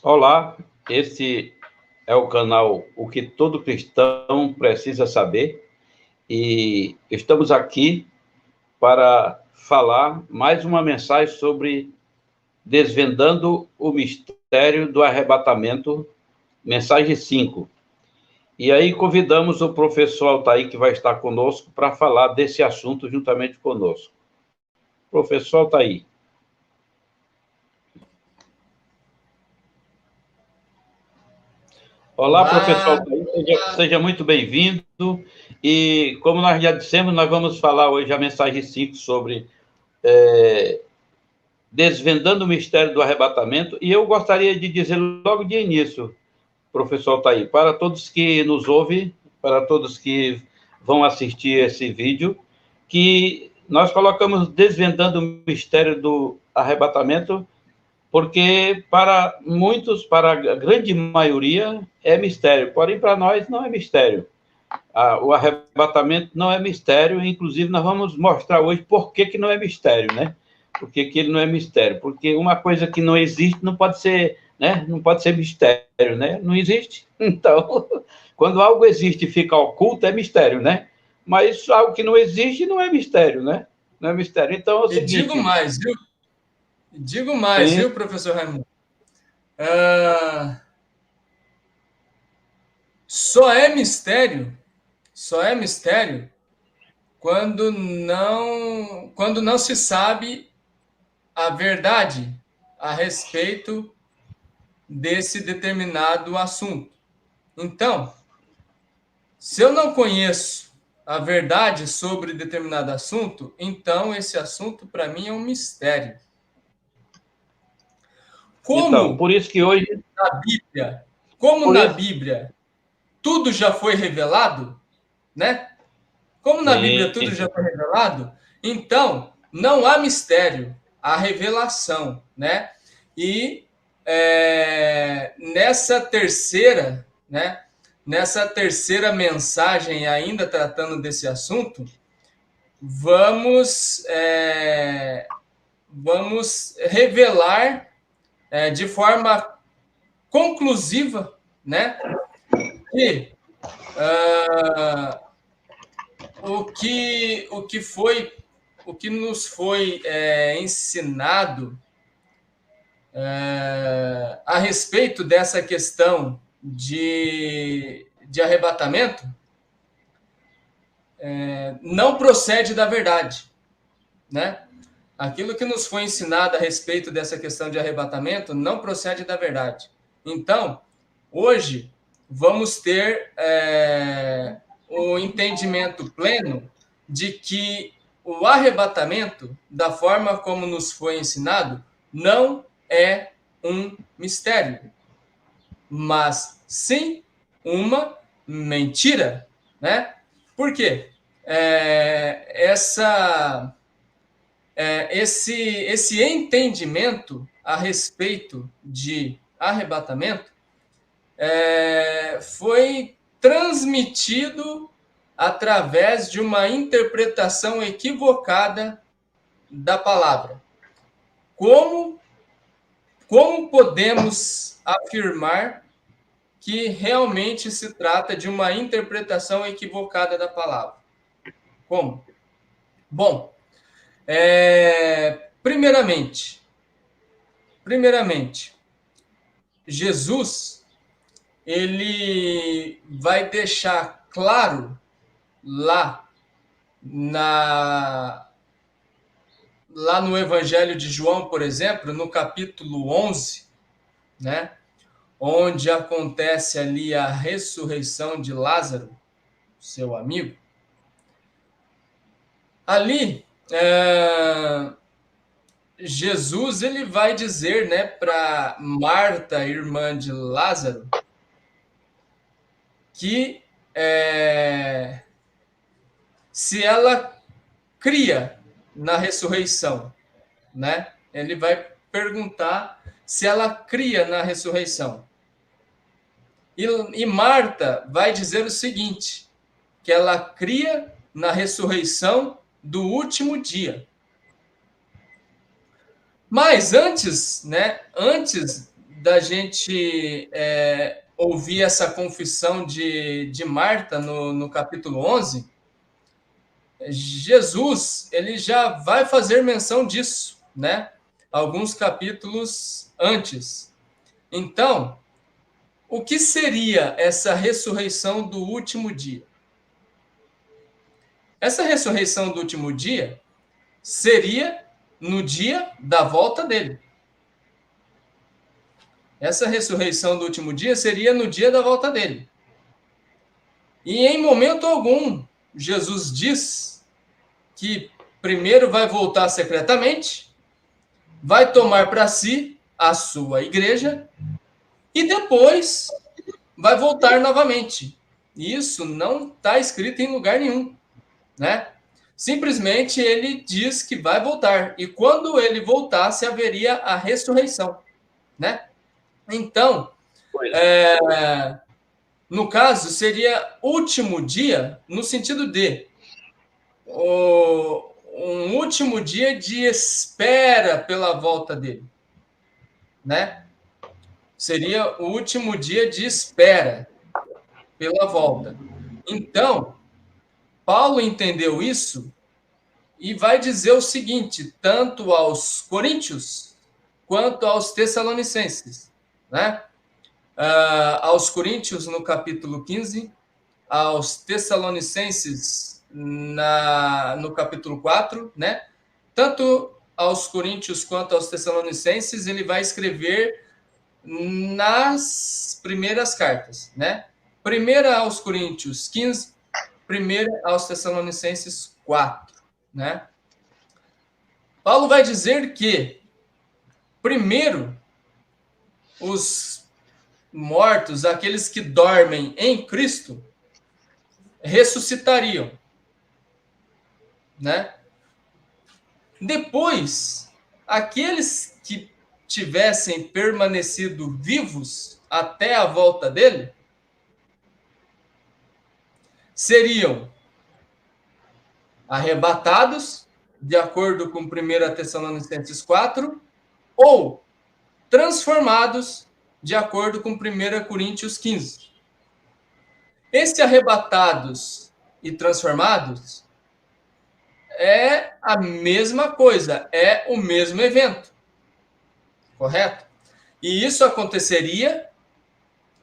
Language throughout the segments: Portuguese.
Olá, esse é o canal O que Todo Cristão Precisa Saber e estamos aqui para falar mais uma mensagem sobre desvendando o mistério do arrebatamento, mensagem 5. E aí convidamos o professor Altair, que vai estar conosco, para falar desse assunto juntamente conosco. Professor Altair. Olá, professor Altair, seja muito bem-vindo. E como nós já dissemos, nós vamos falar hoje a mensagem 5 sobre desvendando o mistério do arrebatamento. E eu gostaria de dizer logo de início, professor Altair, para todos que nos ouvem, para todos que vão assistir esse vídeo, que nós colocamos desvendando o mistério do arrebatamento porque para muitos, para a grande maioria, é mistério, porém para nós não é mistério. O arrebatamento não é mistério, inclusive nós vamos mostrar hoje por que não é mistério, né? Por que ele não é mistério? Porque uma coisa que não existe não pode ser, né? Não pode ser mistério, né? Não existe. Então, quando algo existe e fica oculto, é mistério, né? Mas algo que não existe não é mistério, né? Não é mistério. Então é o seguinte... Digo mais, viu? Digo mais, viu, professor Raimundo? Só é mistério quando não se sabe a verdade a respeito desse determinado assunto. Então, se eu não conheço a verdade sobre determinado assunto, então esse assunto para mim é um mistério. Então, por isso que hoje... na Bíblia, tudo já foi revelado, né? Como na Bíblia tudo já foi revelado, então não há mistério, há revelação, né? E nessa terceira mensagem, ainda tratando desse assunto, vamos revelar de forma conclusiva, né? Que o que nos foi ensinado a respeito dessa questão de arrebatamento não procede da verdade, né? Aquilo que nos foi ensinado a respeito dessa questão de arrebatamento não procede da verdade. Então, hoje, vamos ter o entendimento pleno de que o arrebatamento, da forma como nos foi ensinado, não é um mistério, mas sim uma mentira, né? Por quê? Esse entendimento a respeito de arrebatamento foi transmitido através de uma interpretação equivocada da palavra. Como podemos afirmar que realmente se trata de uma interpretação equivocada da palavra? Como? Bom, primeiramente, Jesus, ele vai deixar claro lá no Evangelho de João, por exemplo, no capítulo 11, né, onde acontece ali a ressurreição de Lázaro, seu amigo. Ali, Jesus ele vai dizer, né, para Marta, irmã de Lázaro, que se ela cria na ressurreição, né? Ele vai perguntar se ela cria na ressurreição. E Marta vai dizer o seguinte, que ela cria na ressurreição do último dia. Mas antes da gente ouvir essa confissão de Marta no capítulo 11, Jesus ele já vai fazer menção disso, né? Alguns capítulos antes. Então, o que seria essa ressurreição do último dia? Essa ressurreição do último dia seria no dia da volta dele. Essa ressurreição do último dia seria no dia da volta dele. E em momento algum, Jesus diz que primeiro vai voltar secretamente, vai tomar para si a sua igreja e depois vai voltar novamente. Isso não está escrito em lugar nenhum, né? Simplesmente ele diz que vai voltar. E quando ele voltasse, haveria a ressurreição, né? Então, no caso, seria último dia, no sentido de um último dia de espera pela volta dele, né? Seria o último dia de espera pela volta. Então, Paulo entendeu isso e vai dizer o seguinte, tanto aos coríntios quanto aos tessalonicenses, né? Aos coríntios no capítulo 15, aos tessalonicenses no capítulo 4, né? Tanto aos coríntios quanto aos tessalonicenses, ele vai escrever nas primeiras cartas, né? Primeira aos coríntios 15, primeira aos tessalonicenses 4, né? Paulo vai dizer que primeiro os mortos, aqueles que dormem em Cristo, ressuscitariam, né? Depois, aqueles que tivessem permanecido vivos até a volta dele, seriam arrebatados, de acordo com 1 Tessalonicenses 4, ou transformados, de acordo com 1 Coríntios 15. Esse arrebatados e transformados é a mesma coisa, é o mesmo evento, correto? E isso aconteceria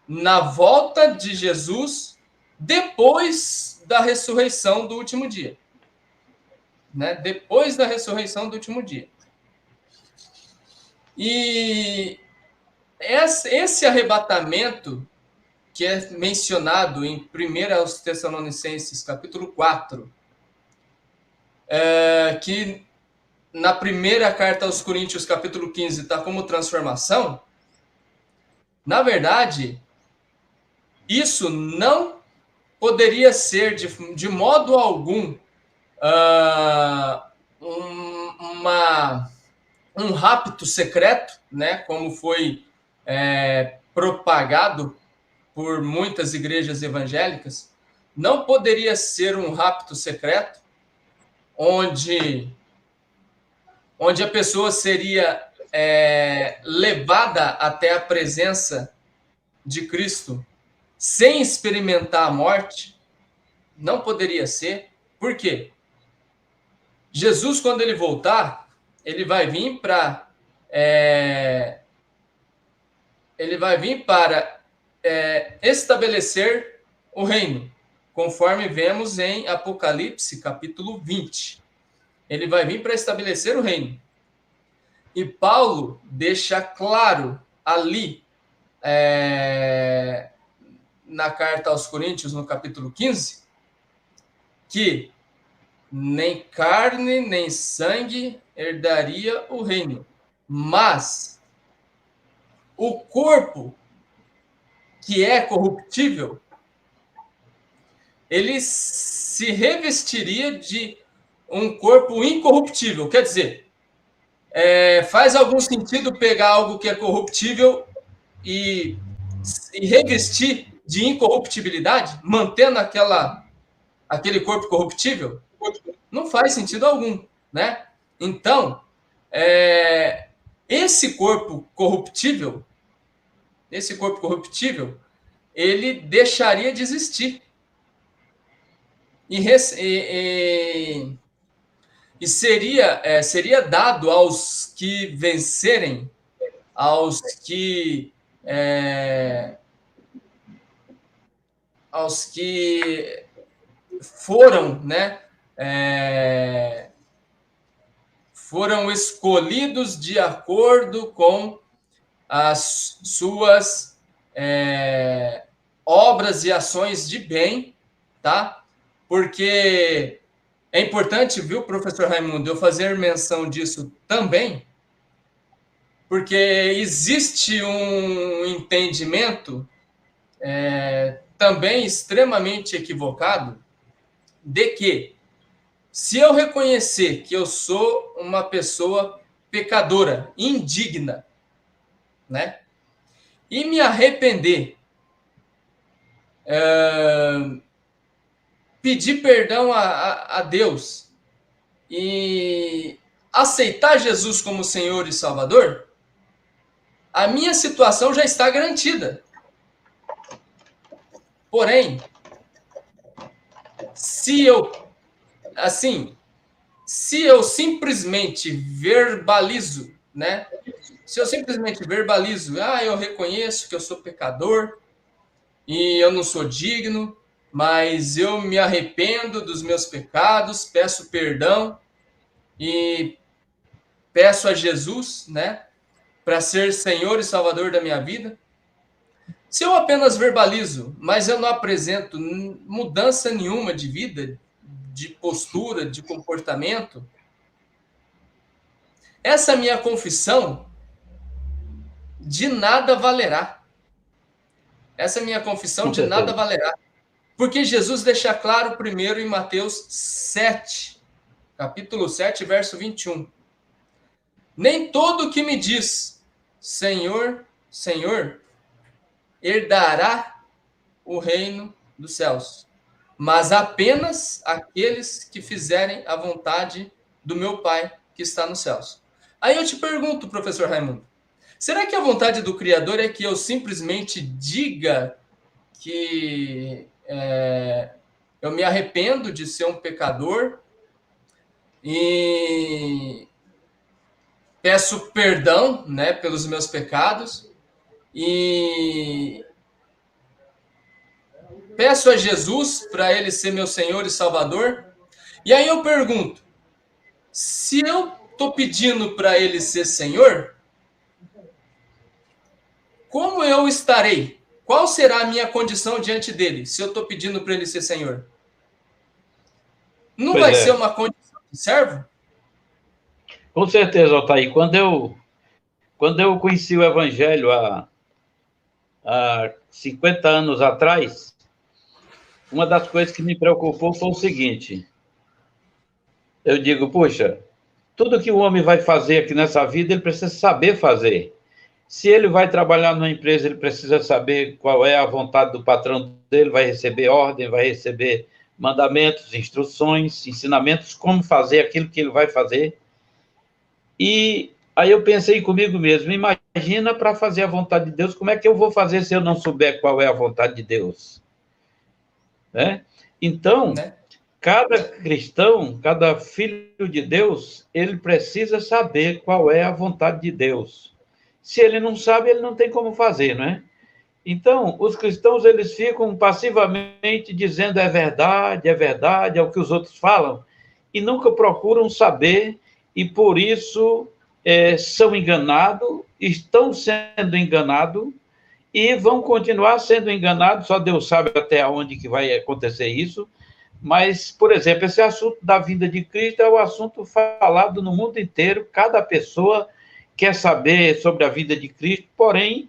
na volta de Jesus depois da ressurreição do último dia, né? Depois da ressurreição do último dia. E esse arrebatamento que é mencionado em 1 Tessalonicenses, capítulo 4, que na primeira carta aos Coríntios, capítulo 15, está como transformação, na verdade, isso não poderia ser, de modo algum, um rapto secreto, né, como foi propagado por muitas igrejas evangélicas. Não poderia ser um rapto secreto, onde a pessoa seria levada até a presença de Cristo sem experimentar a morte. Não poderia ser. Por quê? Jesus, quando ele voltar, ele vai vir para estabelecer o reino, conforme vemos em Apocalipse, capítulo 20. Ele vai vir para estabelecer o reino. E Paulo deixa claro ali, na carta aos Coríntios, no capítulo 15, que nem carne nem sangue herdaria o reino, mas o corpo que é corruptível, ele se revestiria de um corpo incorruptível. Quer dizer, faz algum sentido pegar algo que é corruptível e revestir de incorruptibilidade, mantendo aquele corpo corruptível? Não faz sentido algum, né? Então, esse corpo corruptível, esse corpo corruptível, ele deixaria de existir. E seria dado aos que vencerem, aos que foram, né, foram escolhidos de acordo com as suas obras e ações de bem, tá? Porque é importante, viu, professor Raimundo, eu fazer menção disso também, porque existe um entendimento também extremamente equivocado de que, se eu reconhecer que eu sou uma pessoa pecadora, indigna, né, e me arrepender, pedir perdão a Deus e aceitar Jesus como Senhor e Salvador, a minha situação já está garantida. Porém, se eu simplesmente verbalizo, né? Se eu simplesmente verbalizo, eu reconheço que eu sou pecador e eu não sou digno, mas eu me arrependo dos meus pecados, peço perdão e peço a Jesus, né, para ser Senhor e Salvador da minha vida. Se eu apenas verbalizo, mas eu não apresento mudança nenhuma de vida, de postura, de comportamento, essa minha confissão de nada valerá. Essa minha confissão de nada valerá. Porque Jesus deixa claro primeiro em Mateus 7, capítulo 7, verso 21. Nem todo que me diz, Senhor, Senhor, herdará o reino dos céus, mas apenas aqueles que fizerem a vontade do meu Pai que está nos céus. Aí eu te pergunto, professor Raimundo, será que a vontade do Criador é que eu simplesmente diga que eu me arrependo de ser um pecador e peço perdão, né, pelos meus pecados e peço a Jesus para ele ser meu Senhor e Salvador? E aí eu pergunto, se eu estou pedindo para ele ser Senhor, como eu estarei? Qual será a minha condição diante dele, se eu estou pedindo para ele ser Senhor? Não vai ser uma condição de servo? Com certeza, Altair. Quando eu conheci o Evangelho há 50 anos atrás, uma das coisas que me preocupou foi o seguinte. Eu digo, puxa, tudo que o homem vai fazer aqui nessa vida, ele precisa saber fazer. Se ele vai trabalhar numa empresa, ele precisa saber qual é a vontade do patrão dele, vai receber ordem, vai receber mandamentos, instruções, ensinamentos, como fazer aquilo que ele vai fazer. E aí eu pensei comigo mesmo, imagina para fazer a vontade de Deus, como é que eu vou fazer se eu não souber qual é a vontade de Deus? Né? Então, cada cristão, cada filho de Deus, ele precisa saber qual é a vontade de Deus. Se ele não sabe, ele não tem como fazer, não é? Então, os cristãos, eles ficam passivamente dizendo é verdade, é o que os outros falam, e nunca procuram saber, e por isso são enganados, estão sendo enganados, e vão continuar sendo enganados, só Deus sabe até onde que vai acontecer isso. Mas, por exemplo, esse assunto da vinda de Cristo é o assunto falado no mundo inteiro, cada pessoa quer saber sobre a vida de Cristo, porém,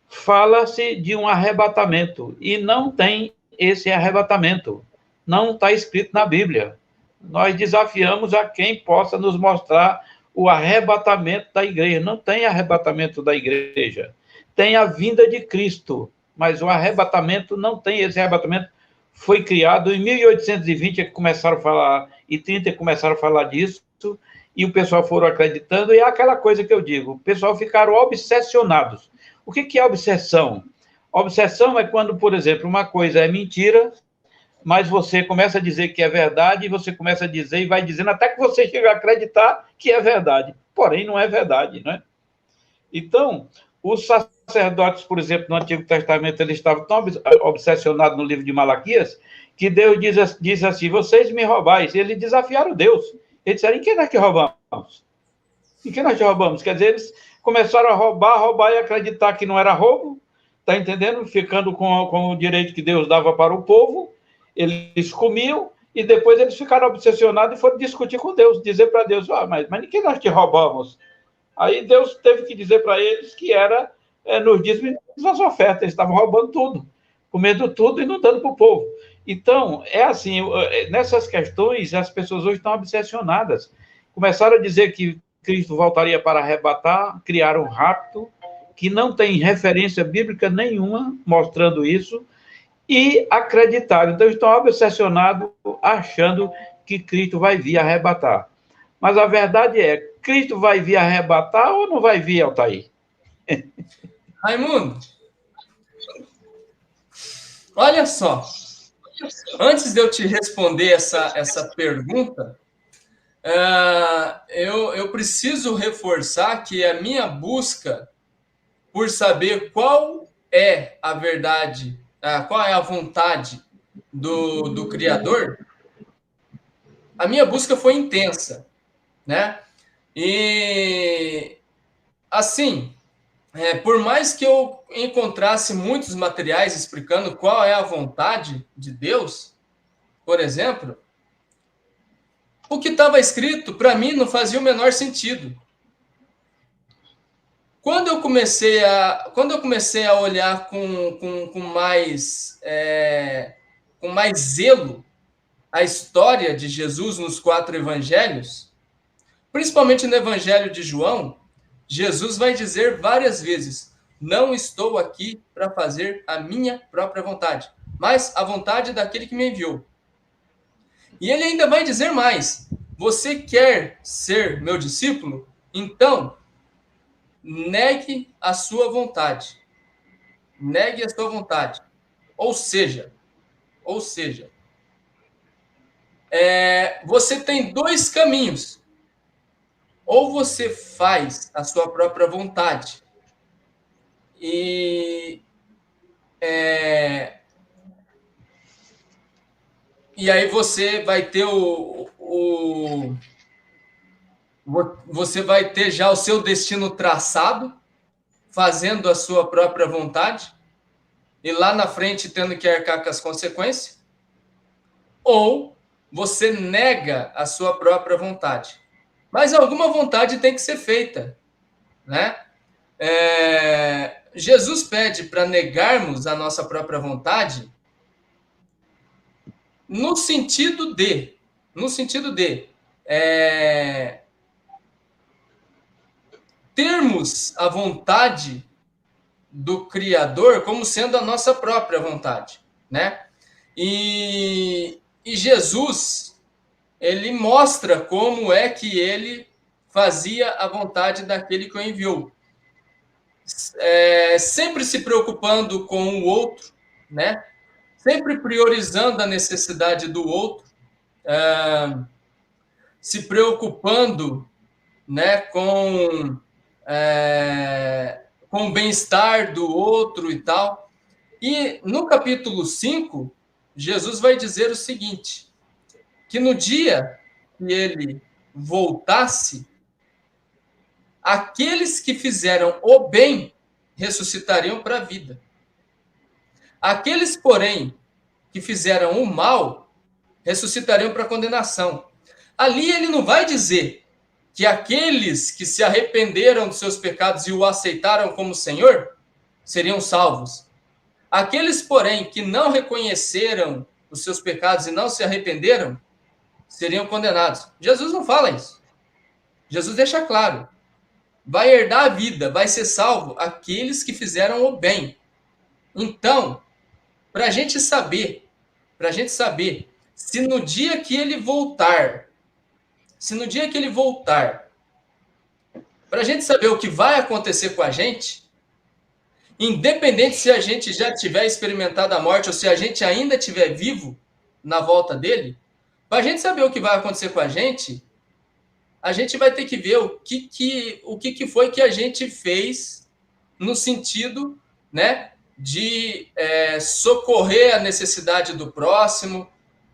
fala-se de um arrebatamento, e não tem esse arrebatamento, não está escrito na Bíblia. Nós desafiamos a quem possa nos mostrar o arrebatamento da igreja. Não tem arrebatamento da igreja, tem a vinda de Cristo, mas o arrebatamento não tem. Esse arrebatamento foi criado em 1820, que começaram a falar, e 30 começaram a falar disso, e o pessoal foram acreditando, e é aquela coisa que eu digo, o pessoal ficaram obsessionados. O que é obsessão? Obsessão é quando, por exemplo, uma coisa é mentira, mas você começa a dizer que é verdade, e você começa a dizer e vai dizendo até que você chega a acreditar que é verdade. Porém, não é verdade, né? Então, os sacerdotes, por exemplo, no Antigo Testamento, eles estavam tão obsessionados no livro de Malaquias, que Deus diz assim, vocês me roubais. E eles desafiaram Deus. Eles disseram, em quem nós te roubamos? Em quem nós te roubamos? Quer dizer, eles começaram a roubar e acreditar que não era roubo, tá entendendo? Ficando com o direito que Deus dava para o povo, eles comiam, e depois eles ficaram obsessionados e foram discutir com Deus, dizer para Deus, mas em quem nós te roubamos? Aí Deus teve que dizer para eles que era nos dízimos das ofertas, eles estavam roubando tudo, comendo tudo e não dando para o povo. Então, é assim, nessas questões, as pessoas hoje estão obsessionadas. Começaram a dizer que Cristo voltaria para arrebatar, criaram um rapto, que não tem referência bíblica nenhuma mostrando isso, e acreditaram. Então, estão obsessionados, achando que Cristo vai vir arrebatar. Mas a verdade é, Cristo vai vir arrebatar ou não vai vir, Altair? Raimundo, olha só. Antes de eu te responder essa pergunta, eu preciso reforçar que a minha busca por saber qual é a verdade, qual é a vontade do Criador, a minha busca foi intensa, né? E, assim, por mais que eu encontrasse muitos materiais explicando qual é a vontade de Deus, por exemplo, o que estava escrito, para mim, não fazia o menor sentido. Quando eu comecei a olhar com mais zelo a história de Jesus nos 4 evangelhos, principalmente no Evangelho de João, Jesus vai dizer várias vezes, não estou aqui para fazer a minha própria vontade, mas a vontade daquele que me enviou. E ele ainda vai dizer mais, você quer ser meu discípulo? Então, negue a sua vontade. Negue a sua vontade. Ou seja, você tem 2 caminhos. Ou você faz a sua própria vontade e aí você vai ter você vai ter já o seu destino traçado, fazendo a sua própria vontade, e lá na frente tendo que arcar com as consequências, ou você nega a sua própria vontade. Mas alguma vontade tem que ser feita, né? Jesus pede para negarmos a nossa própria vontade no sentido de termos a vontade do Criador como sendo a nossa própria vontade, né? E Jesus, ele mostra como é que ele fazia a vontade daquele que o enviou. Sempre se preocupando com o outro, né? Sempre priorizando a necessidade do outro, se preocupando, né, com o bem-estar do outro e tal. E no capítulo 5, Jesus vai dizer o seguinte, que no dia que ele voltasse, aqueles que fizeram o bem ressuscitariam para a vida. Aqueles, porém, que fizeram o mal, ressuscitariam para a condenação. Ali ele não vai dizer que aqueles que se arrependeram dos seus pecados e o aceitaram como Senhor, seriam salvos. Aqueles, porém, que não reconheceram os seus pecados e não se arrependeram, seriam condenados. Jesus não fala isso. Jesus deixa claro. Vai herdar a vida, vai ser salvo aqueles que fizeram o bem. Então, para a gente saber, se no dia que ele voltar, para a gente saber o que vai acontecer com a gente, Independente se a gente já tiver experimentado a morte ou se a gente ainda estiver vivo na volta dele, para a gente saber o que vai acontecer com a gente vai ter que ver o que foi que a gente fez no sentido, né, de socorrer a necessidade do próximo,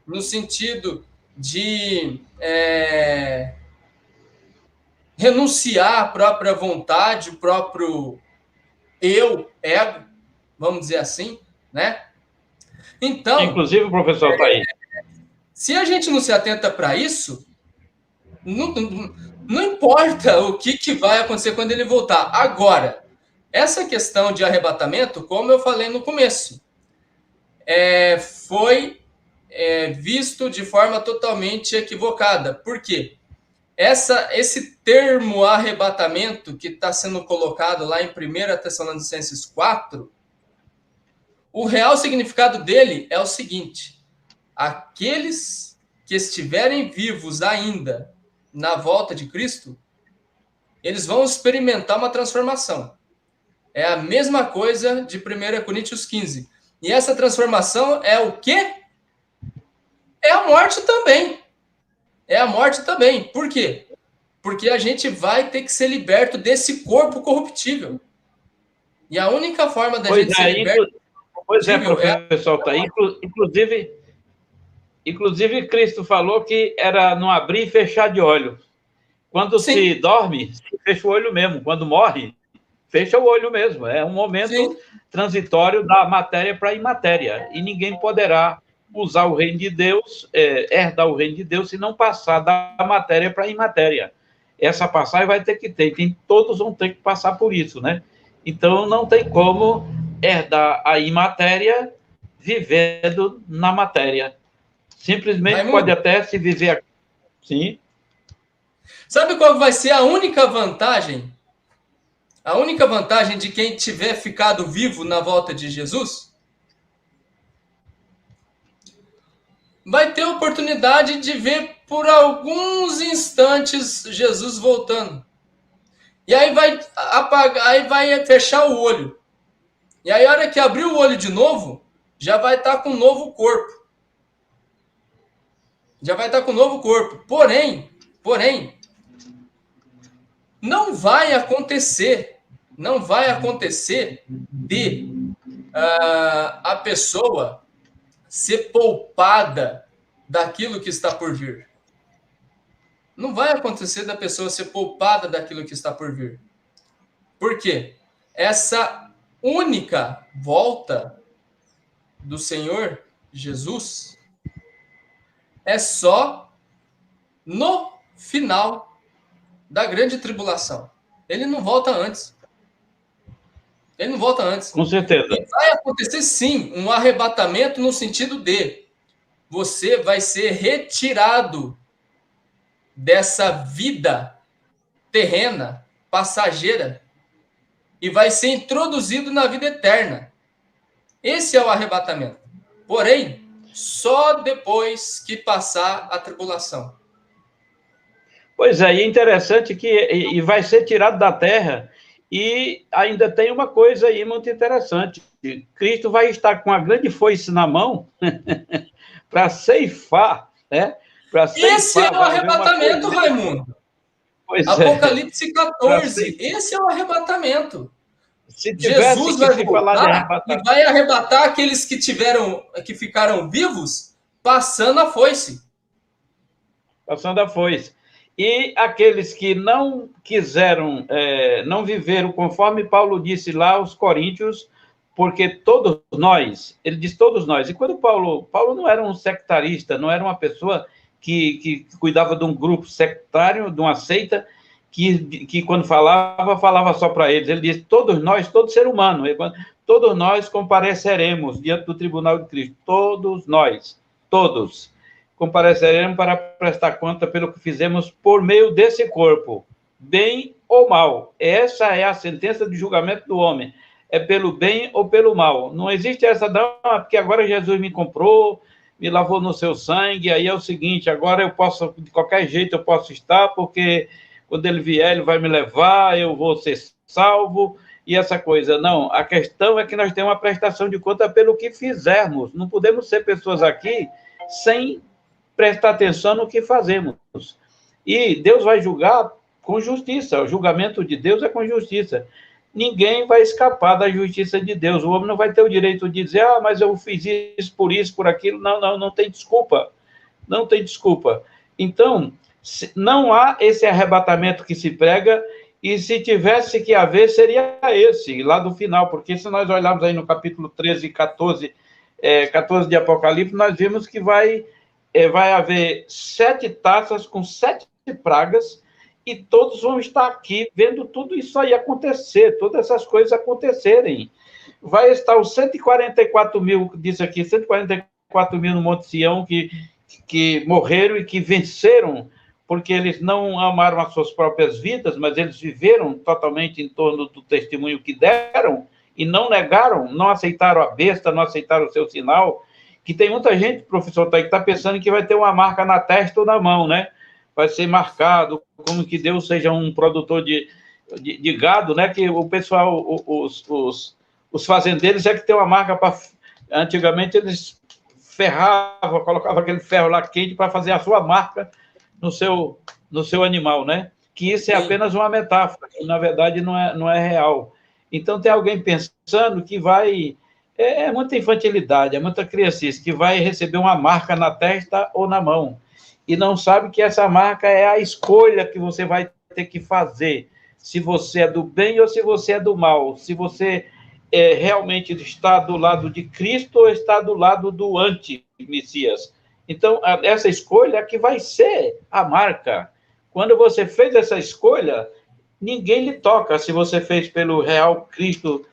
no sentido de renunciar à própria vontade, o próprio ego, vamos dizer assim, né? Então, inclusive, o professor está aí. Se a gente não se atenta para isso, não importa o que vai acontecer quando ele voltar. Agora, essa questão de arrebatamento, como eu falei no começo, foi visto de forma totalmente equivocada. Por quê? Esse termo arrebatamento que está sendo colocado lá em 1 Tessalonicenses 4, o real significado dele é o seguinte: aqueles que estiverem vivos ainda na volta de Cristo, eles vão experimentar uma transformação. É a mesma coisa de 1 Coríntios 15. E essa transformação é o quê? É a morte também. É a morte também. Por quê? Porque a gente vai ter que ser liberto desse corpo corruptível. E a única forma da gente ser liberto... Pois é, professor, tá aí. Inclusive, Cristo falou que era não abrir e fechar de olho. Quando se dorme, se fecha o olho mesmo. Quando morre, fecha o olho mesmo. É um momento transitório da matéria para a imatéria. E ninguém poderá usar o reino de Deus, herdar o reino de Deus, se não passar da matéria para a imatéria. Essa passagem vai ter que ter. Todos vão ter que passar por isso, né? Então, não tem como herdar a imatéria vivendo na matéria. Simplesmente pode até se viver aqui. Sim. Sabe qual vai ser a única vantagem? A única vantagem de quem tiver ficado vivo na volta de Jesus? Vai ter a oportunidade de ver por alguns instantes Jesus voltando. E aí vai apagar, aí vai fechar o olho. E aí, a hora que abrir o olho de novo, já vai estar com um novo corpo. Já vai estar com um novo corpo. Porém, não vai acontecer de a pessoa ser poupada daquilo que está por vir. Não vai acontecer da pessoa ser poupada daquilo que está por vir. Por quê? Essa única volta do Senhor Jesus é só no final da grande tribulação. Ele não volta antes. Ele não volta antes. Com certeza. E vai acontecer, sim, um arrebatamento no sentido de você vai ser retirado dessa vida terrena, passageira, e vai ser introduzido na vida eterna. Esse é o arrebatamento. Porém, só depois que passar a tribulação. Pois é, e é interessante que vai ser tirado da terra, e ainda tem uma coisa aí muito interessante. Cristo vai estar com a grande foice na mão para ceifar, né? Esse é o arrebatamento, Raimundo. Pois Apocalipse 14. Esse é o arrebatamento. Se Jesus vai voltar e vai arrebatar aqueles que ficaram vivos passando a foice. Passando a foice. E aqueles que não quiseram, não viveram conforme Paulo disse lá aos Coríntios, porque todos nós, ele diz todos nós, e quando Paulo não era um sectarista, não era uma pessoa que cuidava de um grupo sectário, de uma seita, que quando falava só para eles. Ele diz, todos nós, todo ser humano, todos nós compareceremos diante do tribunal de Cristo, todos nós, todos compareceremos para prestar conta pelo que fizemos por meio desse corpo, bem ou mal. Essa é a sentença de julgamento do homem, é pelo bem ou pelo mal. Não existe essa, não, porque agora Jesus me comprou, me lavou no seu sangue, aí é o seguinte, agora eu posso, de qualquer jeito eu posso estar, porque quando ele vier, ele vai me levar, eu vou ser salvo, e essa coisa. Não, a questão é que nós temos uma prestação de conta pelo que fizermos. Não podemos ser pessoas aqui sem prestar atenção no que fazemos. E Deus vai julgar com justiça. O julgamento de Deus é com justiça. Ninguém vai escapar da justiça de Deus. O homem não vai ter o direito de dizer, mas eu fiz isso, por aquilo. Não tem desculpa. Não tem desculpa. Então, não há esse arrebatamento que se prega, e se tivesse que haver, seria esse, lá do final, porque se nós olharmos aí no capítulo 13 e 14 de Apocalipse, nós vimos que vai haver 7 taças com 7 pragas, e todos vão estar aqui vendo tudo isso aí acontecer, todas essas coisas acontecerem. Vai estar os 144 mil, diz aqui, 144 mil no Monte Sião, que morreram e que venceram, porque eles não amaram as suas próprias vidas, mas eles viveram totalmente em torno do testemunho que deram, e não negaram, não aceitaram a besta, não aceitaram o seu sinal, que tem muita gente, professor, que está pensando que vai ter uma marca na testa ou na mão, né? Vai ser marcado, como que Deus seja um produtor de gado, né? Que o pessoal, os fazendeiros é que tem uma marca para... Antigamente eles ferravam, colocavam aquele ferro lá quente para fazer a sua marca no seu animal, né? Que isso é apenas uma metáfora, que na verdade não é real. Então tem alguém pensando que vai... É muita infantilidade, é muita criancice, que vai receber uma marca na testa ou na mão, e não sabe que essa marca é a escolha que você vai ter que fazer, se você é do bem ou se você é do mal, se você realmente está do lado de Cristo ou está do lado do anti-Messias. Então, essa escolha é que vai ser a marca. Quando você fez essa escolha, ninguém lhe toca se você fez pelo real Cristo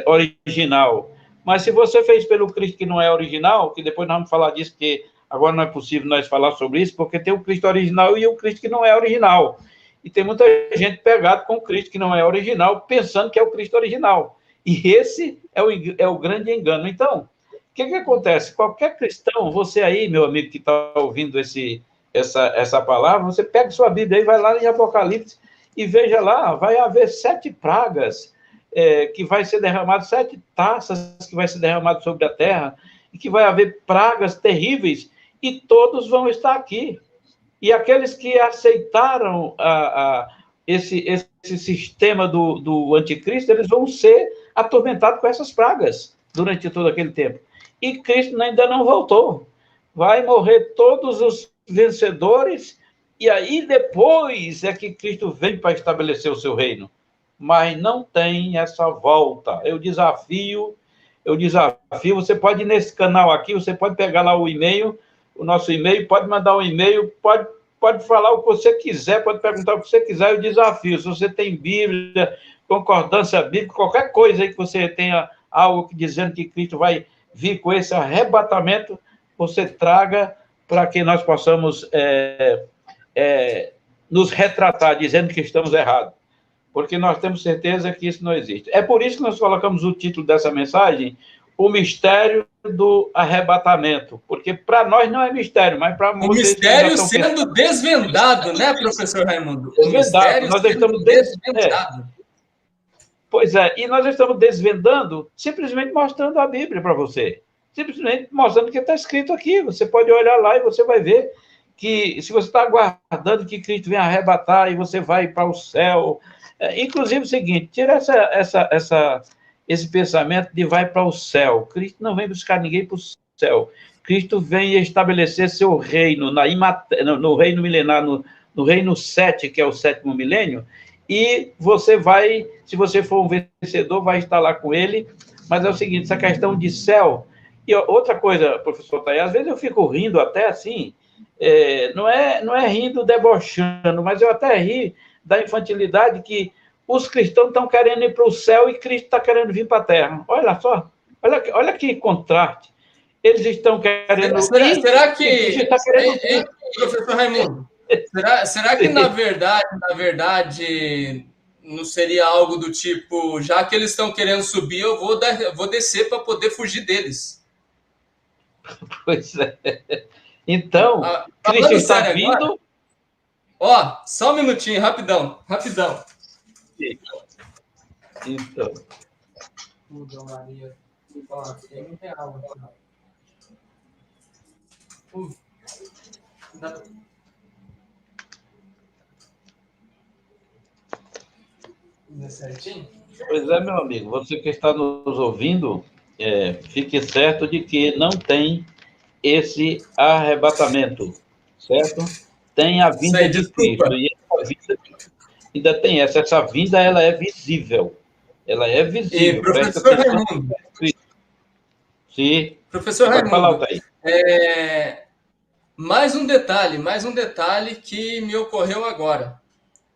original. Mas se você fez pelo Cristo que não é original, que depois nós vamos falar disso, porque agora não é possível nós falar sobre isso, porque tem o Cristo original e o Cristo que não é original. E tem muita gente pegada com o Cristo que não é original, pensando que é o Cristo original. E esse é o grande engano. Então, o que acontece? Qualquer cristão, você aí, meu amigo que está ouvindo essa palavra, você pega sua Bíblia e vai lá em Apocalipse e veja lá, vai haver 7 pragas que vai ser derramado, 7 taças que vai ser derramado sobre a terra, e que vai haver pragas terríveis, e todos vão estar aqui. E aqueles que aceitaram esse sistema do anticristo, eles vão ser atormentados com essas pragas durante todo aquele tempo. E Cristo ainda não voltou. Vai morrer todos os vencedores, e aí depois é que Cristo vem para estabelecer o seu reino. Mas não tem essa volta. Eu desafio, você pode ir nesse canal aqui, você pode pegar lá o e-mail, o nosso e-mail, pode mandar um e-mail, pode falar o que você quiser, pode perguntar o que você quiser, eu desafio. Se você tem Bíblia, concordância bíblica, qualquer coisa aí que você tenha algo dizendo que Cristo vai vir com esse arrebatamento, você traga para que nós possamos nos retratar, dizendo que estamos errados. Porque nós temos certeza que isso não existe. É por isso que nós colocamos o título dessa mensagem, o mistério do arrebatamento, porque para nós não é mistério, mas para muitos... O mistério sendo desvendado, né, professor Raimundo? Desvendado, nós estamos desvendando. Pois é, e nós estamos desvendando, simplesmente mostrando a Bíblia para você, simplesmente mostrando o que está escrito aqui. Você pode olhar lá e você vai ver que, se você está aguardando que Cristo venha arrebatar e você vai para o céu... Inclusive, o seguinte, tira esse pensamento de vai para o céu. Cristo não vem buscar ninguém para o céu. Cristo vem estabelecer seu reino no reino milenar, no reino 7, que é o 7º milênio, e você vai, se você for um vencedor, vai estar lá com ele. Mas é o seguinte, essa questão de céu... E outra coisa, professor Thay, às vezes eu fico rindo até assim, não é rindo debochando, mas eu até ri da infantilidade que os cristãos estão querendo ir para o céu e Cristo está querendo vir para a terra. Olha só, olha que contraste. Eles estão querendo... Será que... professor Raimundo, será que, na verdade, não seria algo do tipo, já que eles estão querendo subir, eu vou descer para poder fugir deles? Pois é. Então, Cristo está vindo... Agora, ó, só um minutinho, rapidão. Então. Mudou, Maria. Ó, tem R$1 no final. Certinho? Pois é, meu amigo, você que está nos ouvindo, fique certo de que não tem esse arrebatamento, certo? Tem a Isso vinda aí, de Cristo, desculpa. e essa vinda ainda tem essa vinda, ela é visível. Ela é E visível, presta professor atenção. Raimundo, Sim, professor pode falar, Raimundo, Altair. mais um detalhe que me ocorreu agora.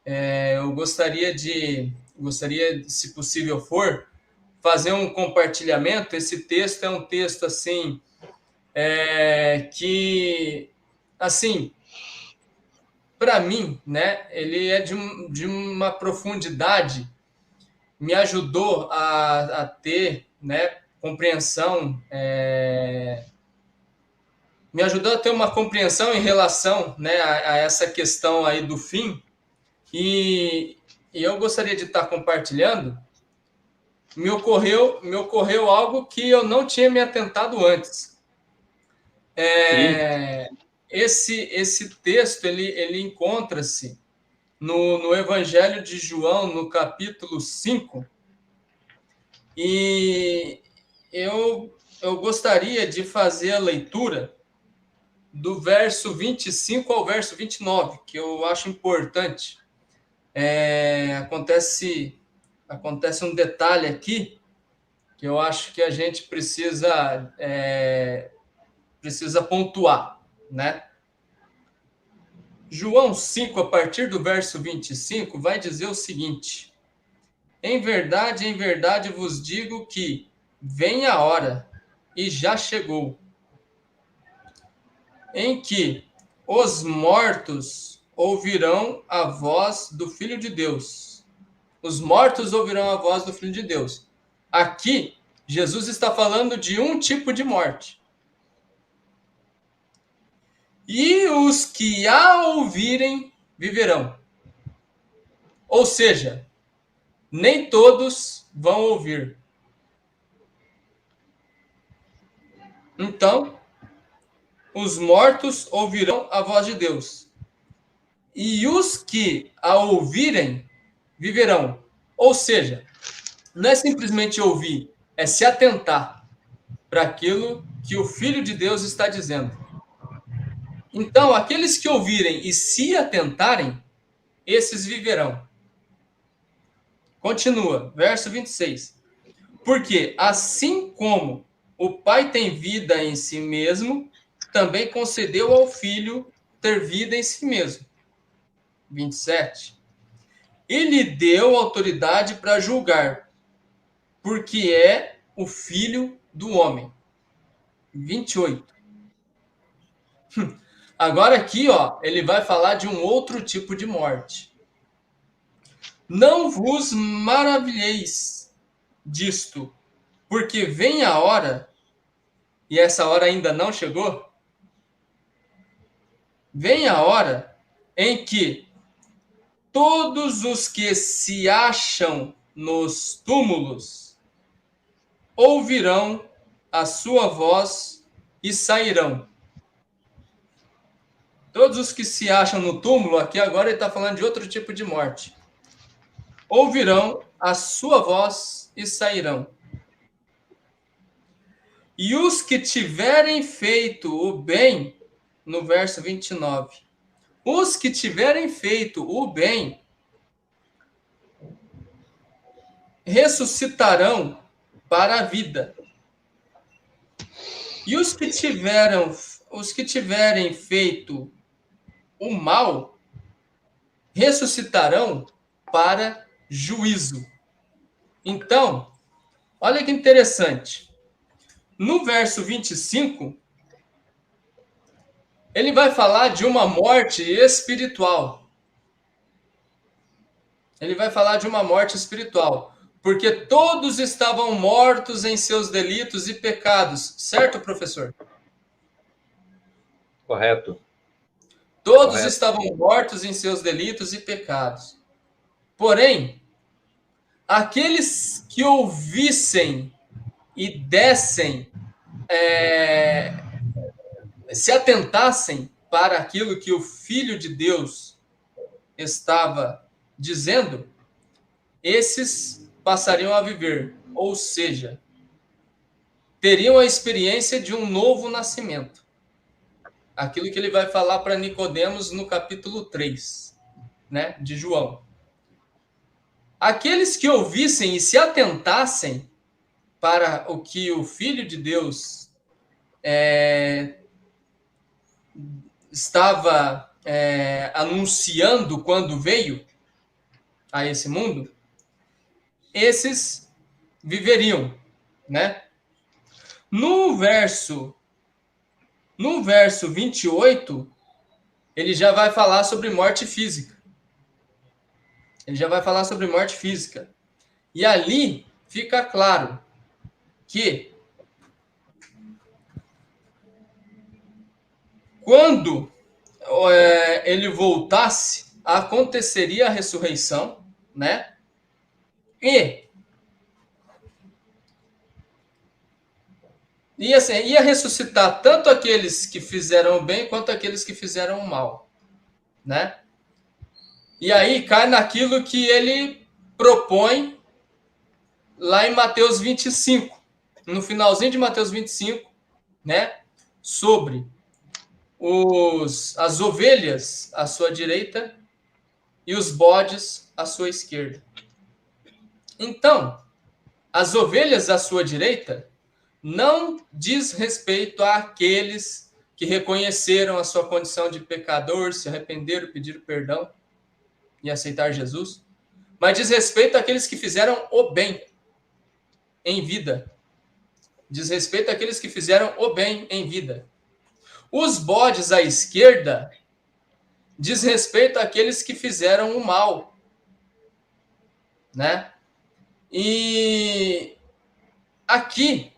Eu gostaria, se possível for, fazer um compartilhamento. Esse texto é um texto assim que, assim, para mim, né, ele é de uma profundidade, me ajudou a ter, né, compreensão, me ajudou a ter uma compreensão em relação, né, a essa questão aí do fim, e eu gostaria de estar compartilhando. Me ocorreu algo que eu não tinha me atentado antes. Sim, Esse texto ele encontra-se no Evangelho de João, no capítulo 5, e eu gostaria de fazer a leitura do verso 25 ao verso 29, que eu acho importante. Acontece um detalhe aqui que eu acho que a gente precisa pontuar, né? João 5, a partir do verso 25, vai dizer o seguinte: em verdade vos digo que vem a hora, e já chegou, em que os mortos ouvirão a voz do Filho de Deus. Os mortos ouvirão a voz do Filho de Deus. Aqui, Jesus está falando de um tipo de morte. E os que a ouvirem viverão. Ou seja, nem todos vão ouvir. Então, os mortos ouvirão a voz de Deus. E os que a ouvirem viverão. Ou seja, não é simplesmente ouvir, é se atentar para aquilo que o Filho de Deus está dizendo. Então, aqueles que ouvirem e se atentarem, esses viverão. Continua, verso 26. Porque assim como o Pai tem vida em si mesmo, também concedeu ao Filho ter vida em si mesmo. 27. E lhe deu autoridade para julgar, porque é o Filho do homem. 28. Agora aqui, ó, ele vai falar de um outro tipo de morte. Não vos maravilheis disto, porque vem a hora, e essa hora ainda não chegou, vem a hora em que todos os que se acham nos túmulos ouvirão a sua voz e sairão. Todos os que se acham no túmulo, aqui agora ele está falando de outro tipo de morte. Ouvirão a sua voz e sairão. E os que tiverem feito o bem, no verso 29, os que tiverem feito o bem ressuscitarão para a vida. E os que tiverem feito o mal ressuscitarão para juízo. Então, olha que interessante. No verso 25, ele vai falar de uma morte espiritual. Ele vai falar de uma morte espiritual. Porque todos estavam mortos em seus delitos e pecados. Certo, professor? correto. Todos Correto. estavam mortos em seus delitos e pecados. Porém, aqueles que ouvissem e dessem, se atentassem para aquilo que o Filho de Deus estava dizendo, esses passariam a viver, ou seja, teriam a experiência de um novo nascimento. Aquilo que ele vai falar para Nicodemos no capítulo 3, né, de João. Aqueles que ouvissem e se atentassem para o que o Filho de Deus estava anunciando quando veio a esse mundo, esses viveriam, né? No verso 28, ele já vai falar sobre morte física. E ali fica claro que quando ele voltasse, aconteceria a ressurreição, né? E ia ressuscitar tanto aqueles que fizeram o bem quanto aqueles que fizeram o mal, né? E aí cai naquilo que ele propõe lá em Mateus 25, no finalzinho de Mateus 25, né? Sobre as ovelhas à sua direita e os bodes à sua esquerda. Então, as ovelhas à sua direita não diz respeito àqueles que reconheceram a sua condição de pecador, se arrependeram, pediram perdão e aceitar Jesus, mas diz respeito àqueles que fizeram o bem em vida. Diz respeito àqueles que fizeram o bem em vida. Os bodes à esquerda diz respeito àqueles que fizeram o mal, né? E aqui,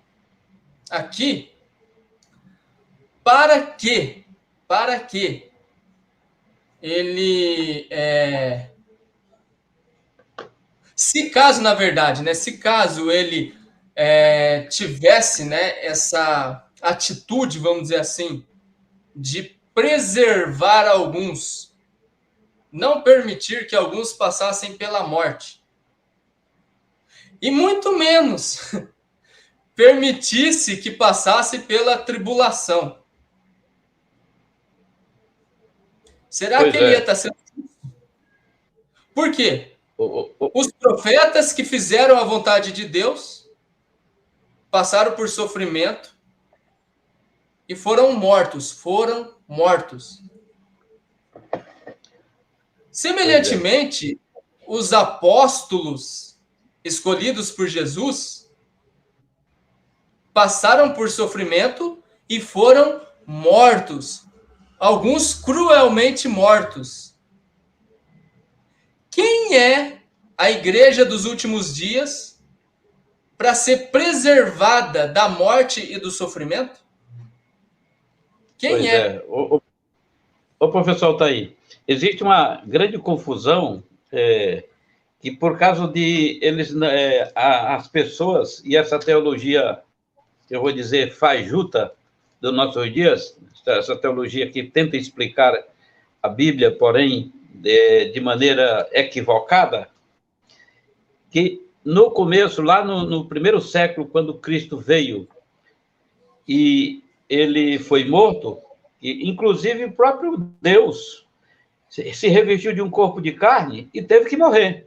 para que ele, se caso, na verdade, né, se caso ele tivesse, né, essa atitude, vamos dizer assim, de preservar alguns, não permitir que alguns passassem pela morte, e muito menos permitisse que passasse pela tribulação. Será que ele ia estar sendo... Por quê? Os profetas que fizeram a vontade de Deus passaram por sofrimento e foram mortos. Semelhantemente, os apóstolos escolhidos por Jesus passaram por sofrimento e foram mortos. Alguns cruelmente mortos. Quem é a igreja dos últimos dias para ser preservada da morte e do sofrimento? Quem é? O professor Altair, existe uma grande confusão que por causa de as pessoas e essa teologia, eu vou dizer, fajuta dos nossos dias, essa teologia que tenta explicar a Bíblia, porém, de maneira equivocada, que no começo, lá no primeiro século, quando Cristo veio e ele foi morto, e, inclusive o próprio Deus se revestiu de um corpo de carne e teve que morrer.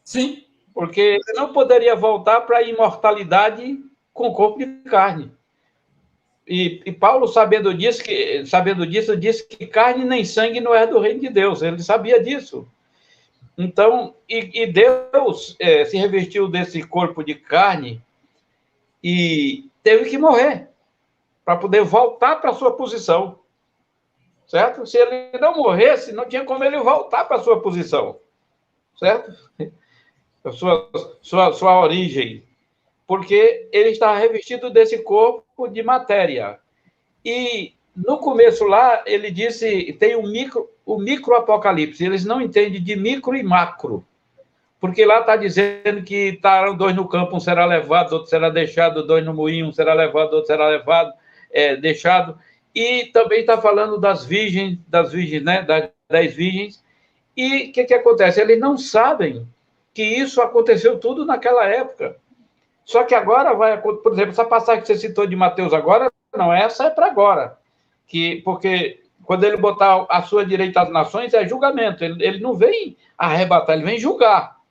Sim. Porque ele não poderia voltar para a imortalidade com o corpo de carne. E Paulo, sabendo disso, disse que carne nem sangue não é do reino de Deus. Ele sabia disso. Então, e Deus se revestiu desse corpo de carne e teve que morrer para poder voltar para a sua posição. Certo? Se ele não morresse, não tinha como ele voltar para a sua posição. Certo? A sua origem. Porque ele está revestido desse corpo de matéria. E no começo lá, ele disse, tem o micro apocalipse, eles não entendem de micro e macro, Porque lá está dizendo que estarão dois no campo, um será levado, outro será deixado, dois no moinho, um será levado, outro será levado, deixado. E também está falando das virgens, né, das 10 virgens. E o que acontece? Eles não sabem que isso aconteceu tudo naquela época. Só que agora vai, por exemplo, essa passagem que você citou de Mateus agora, não, essa é para agora. Porque quando ele botar a sua direita às nações, é julgamento. Ele não vem arrebatar, ele vem julgar.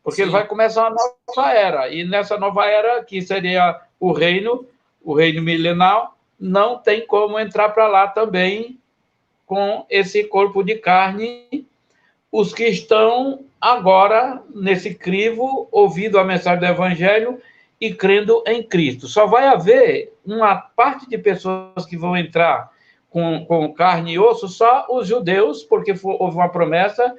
Porque Ele vai começar uma nova era. E nessa nova era, que seria o reino milenar, não tem como entrar para lá também com esse corpo de carne os que estão agora nesse crivo, ouvindo a mensagem do Evangelho e crendo em Cristo. Só vai haver uma parte de pessoas que vão entrar com carne e osso, só os judeus, porque houve uma promessa,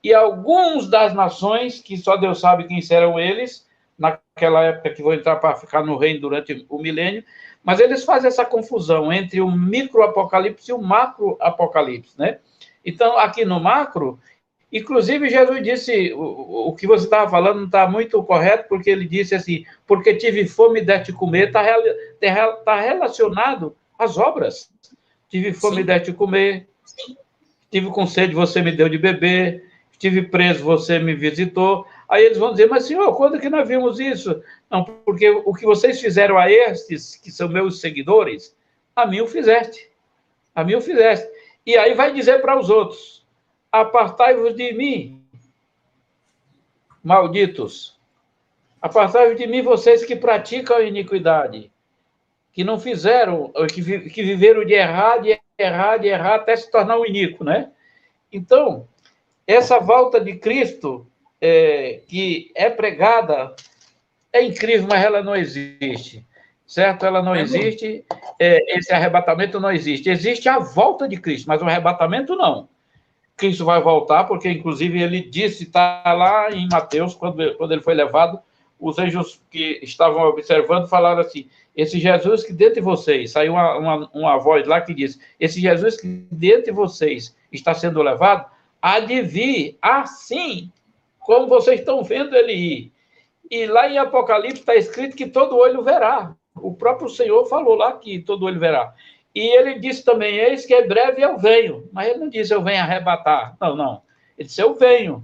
e alguns das nações, que só Deus sabe quem serão eles, naquela época que vão entrar para ficar no reino durante o milênio, mas eles fazem essa confusão entre o micro-apocalipse e o macro-apocalipse, né? Então, aqui no macro, inclusive Jesus disse, o que você estava falando não está muito correto, porque ele disse assim, porque tive fome e deste comer, está relacionado às obras. Tive fome e deste comer, tive com sede, você me deu de beber, estive preso, você me visitou. Aí eles vão dizer, mas senhor, quando que nós vimos isso? Não, porque o que vocês fizeram a estes, que são meus seguidores, a mim o fizeste. A mim o fizeste. E aí vai dizer para os outros, apartai-vos de mim, malditos. Apartai-vos de mim, vocês que praticam a iniquidade, que não fizeram, que viveram de errar, até se tornar um iníquo, né? Então, essa volta de Cristo, que é pregada, é incrível, mas ela não existe, certo? Ela não existe, esse arrebatamento não existe. Existe a volta de Cristo, mas o arrebatamento não. Cristo vai voltar, porque, inclusive, ele disse, está lá em Mateus, quando ele foi levado, os anjos que estavam observando falaram assim, esse Jesus que dentro de vocês, saiu uma voz lá que diz, esse Jesus que dentro de vocês está sendo levado, há de vir assim, como vocês estão vendo ele ir. E lá em Apocalipse está escrito que todo olho verá. O próprio Senhor falou lá que todo olho verá. E ele disse também, eis que em breve eu venho. Mas ele não disse, eu venho arrebatar. Não. Ele disse, eu venho.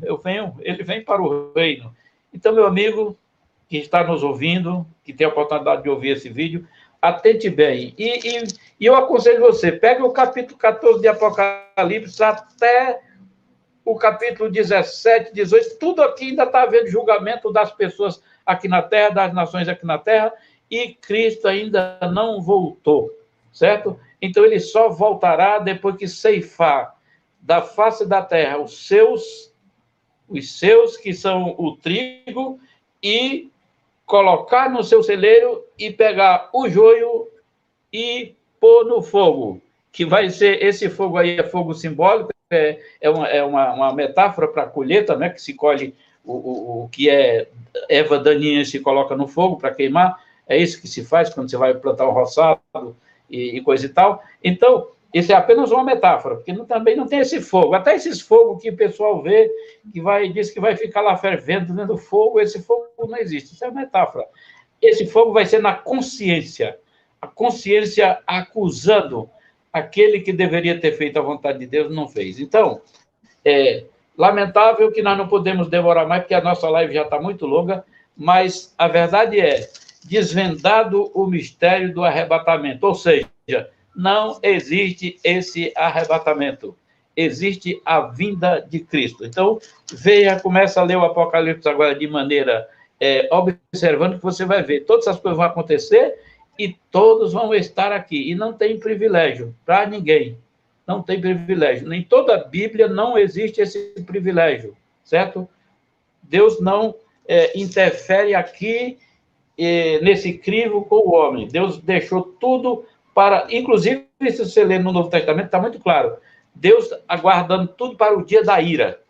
Ele vem para o reino. Então, meu amigo que está nos ouvindo, que tem a oportunidade de ouvir esse vídeo, atente bem. E eu aconselho você, pegue o capítulo 14 de Apocalipse até o capítulo 17, 18, tudo aqui ainda está havendo julgamento das pessoas aqui na Terra, das nações aqui na Terra, e Cristo ainda não voltou, certo? Então, ele só voltará depois que ceifar da face da terra os seus que são o trigo, e colocar no seu celeiro e pegar o joio e pôr no fogo, que vai ser, esse fogo aí é fogo simbólico, é uma metáfora para a colheita, né, que se colhe o que é erva daninha e se coloca no fogo para queimar, é isso que se faz quando você vai plantar o roçado e coisa e tal. Então, isso é apenas uma metáfora, porque também não tem esse fogo. Até esses fogos que o pessoal vê, diz que vai ficar lá fervendo dentro do fogo, esse fogo não existe, isso é uma metáfora. Esse fogo vai ser na consciência, a consciência acusando aquele que deveria ter feito a vontade de Deus, não fez. Então, lamentável que nós não podemos demorar mais, porque a nossa live já está muito longa, mas a verdade é, desvendado o mistério do arrebatamento, ou seja, não existe esse arrebatamento, existe a vinda de Cristo. Então, começa a ler o Apocalipse agora de maneira observando, que você vai ver, todas essas coisas vão acontecer e todos vão estar aqui, e não tem privilégio para ninguém, não tem privilégio, em toda a Bíblia não existe esse privilégio, certo? Deus não interfere aqui nesse crivo com o homem, Deus deixou tudo para, inclusive, se você ler no Novo Testamento, está muito claro, Deus aguardando tudo para o dia da ira,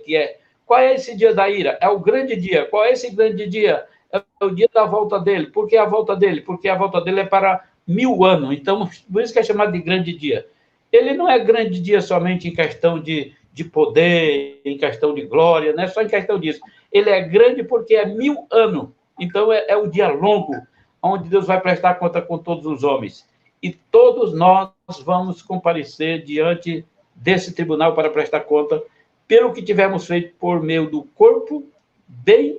que é, qual é esse dia da ira? É o grande dia, qual é esse grande dia? É o dia da volta dele. Por que a volta dele? Porque a volta dele é para 1000 anos, então, por isso que é chamado de grande dia. Ele não é grande dia somente em questão de de poder, em questão de glória, não é só em questão disso. Ele é grande porque é 1000 anos. Então, é o dia longo, onde Deus vai prestar conta com todos os homens. E todos nós vamos comparecer diante desse tribunal para prestar conta pelo que tivermos feito por meio do corpo, bem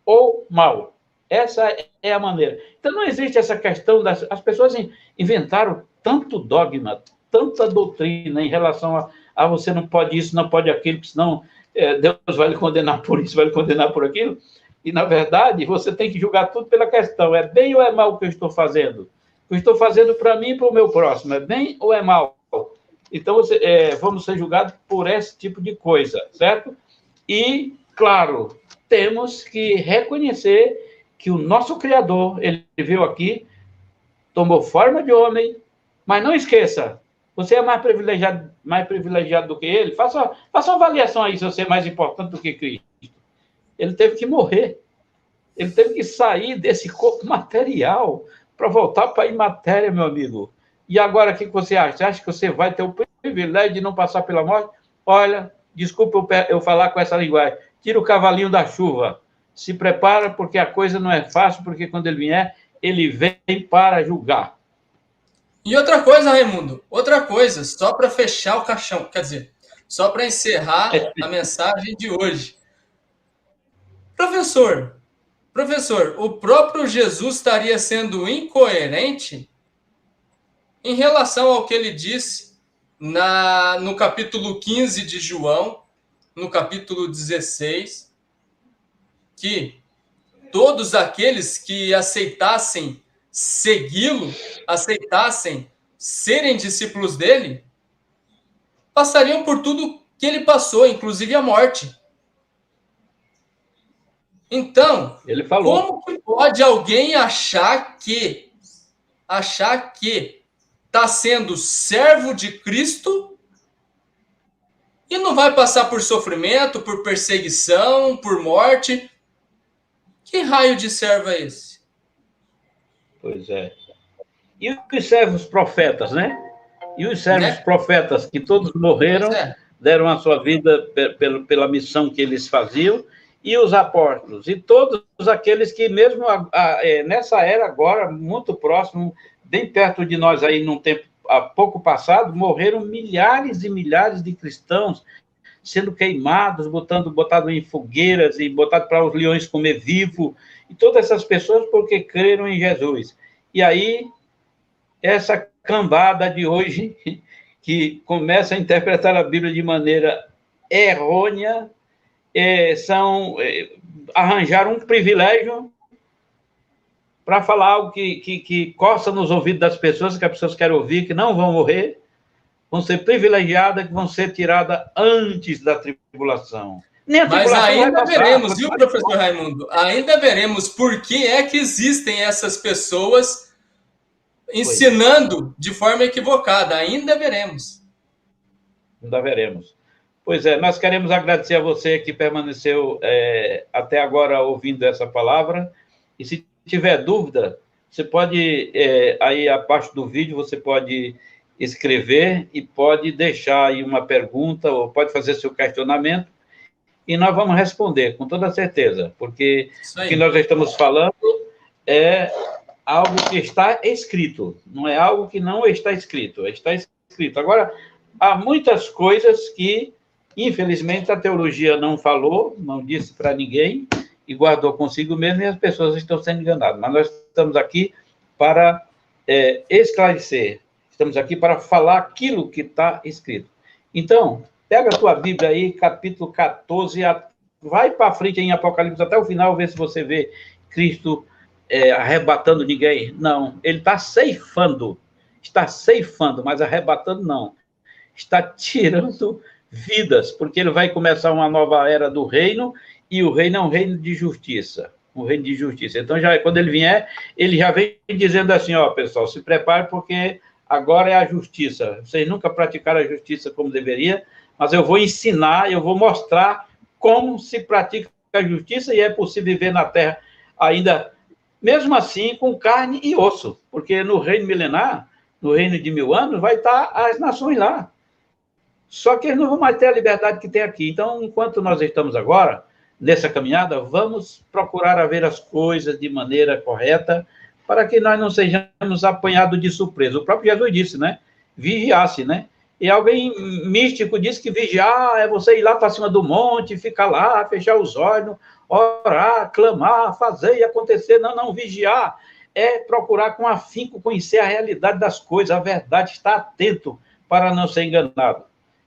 ou mal. Essa é a maneira. Então, não existe essa questão as pessoas inventaram tanto dogma, tanta doutrina em relação a você não pode isso, não pode aquilo, senão Deus vai lhe condenar por isso, vai lhe condenar por aquilo. E, na verdade, você tem que julgar tudo pela questão. É bem ou é mal o que eu estou fazendo? O que eu estou fazendo para mim e para o meu próximo. É bem ou é mal? Então, vamos ser julgados por esse tipo de coisa, certo? E, claro, temos que reconhecer que o nosso Criador, ele veio aqui, tomou forma de homem, mas não esqueça, você é mais privilegiado do que ele. Faça uma avaliação aí se você é mais importante do que Cristo. Ele teve que morrer. Ele teve que sair desse corpo material para voltar para a imatéria, meu amigo. E agora, o que você acha? Você acha que você vai ter o privilégio de não passar pela morte? Olha, desculpa eu falar com essa linguagem. Tira o cavalinho da chuva. Se prepara, porque a coisa não é fácil, porque quando ele vier, ele vem para julgar. E outra coisa, Raimundo, outra coisa, só para fechar o caixão, quer dizer, só para encerrar a mensagem de hoje. Professor, o próprio Jesus estaria sendo incoerente em relação ao que ele disse no capítulo 15 de João, no capítulo 16, que todos aqueles que aceitassem segui-lo, aceitassem serem discípulos dele, passariam por tudo que ele passou, inclusive a morte. Então, ele falou. Como que pode alguém achar que está sendo servo de Cristo e não vai passar por sofrimento, por perseguição, por morte? Que raio de servo é esse? Pois é. E os servos profetas, né? E os servos profetas, que todos morreram, deram a sua vida pela missão que eles faziam, e os apóstolos, e todos aqueles que, mesmo nessa era agora, muito próximo, bem perto de nós aí, num tempo há pouco passado, morreram milhares e milhares de cristãos sendo queimados, botados em fogueiras e botados para os leões comer vivo, e todas essas pessoas porque creram em Jesus. E aí, essa cambada de hoje, que começa a interpretar a Bíblia de maneira errônea, arranjaram um privilégio para falar algo que coça nos ouvidos das pessoas, que as pessoas querem ouvir, que não vão morrer, vão ser privilegiadas, que vão ser tiradas antes da tribulação. Mas ainda veremos, viu, professor Raimundo? Ainda veremos por que é que existem essas pessoas ensinando de forma equivocada. Ainda veremos. Ainda veremos. Pois é, nós queremos agradecer a você que permaneceu até agora ouvindo essa palavra. E se tiver dúvida, você pode, aí abaixo do vídeo, você pode escrever e pode deixar aí uma pergunta, ou pode fazer seu questionamento, e nós vamos responder, com toda certeza, porque o que nós estamos falando é algo que está escrito, não é algo que não está escrito, está escrito. Agora, há muitas coisas que, infelizmente, a teologia não falou, não disse para ninguém, e guardou consigo mesmo, e as pessoas estão sendo enganadas. Mas nós estamos aqui para esclarecer, estamos aqui para falar aquilo que está escrito. Então, pega a tua Bíblia aí, capítulo 14, vai para frente em Apocalipse até o final, ver se você vê Cristo arrebatando ninguém. Não, ele está ceifando, mas arrebatando não. Está tirando vidas, porque ele vai começar uma nova era do reino, e o reino é um reino de justiça, Então, quando ele vier, ele já vem dizendo assim, ó, pessoal, se prepare, porque agora é a justiça. Vocês nunca praticaram a justiça como deveria, mas eu vou ensinar, eu vou mostrar como se pratica a justiça, e é possível viver na terra ainda, mesmo assim, com carne e osso, porque no reino milenar, no reino de 1000 anos, vai estar as nações lá. Só que eles não vão mais ter a liberdade que tem aqui. Então, enquanto nós estamos agora, nessa caminhada, vamos procurar ver as coisas de maneira correta, para que nós não sejamos apanhados de surpresa. O próprio Jesus disse, né? Vigiasse, né? E alguém místico disse que vigiar é você ir lá para cima do monte, ficar lá, fechar os olhos, orar, clamar, fazer e acontecer. Não, não, vigiar é procurar com afinco conhecer a realidade das coisas, a verdade, estar atento para não ser enganado.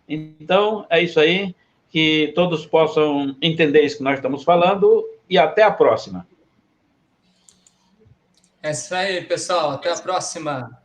Então, é isso aí, que todos possam entender isso que nós estamos falando, e até a próxima. É isso aí, pessoal. Até a próxima.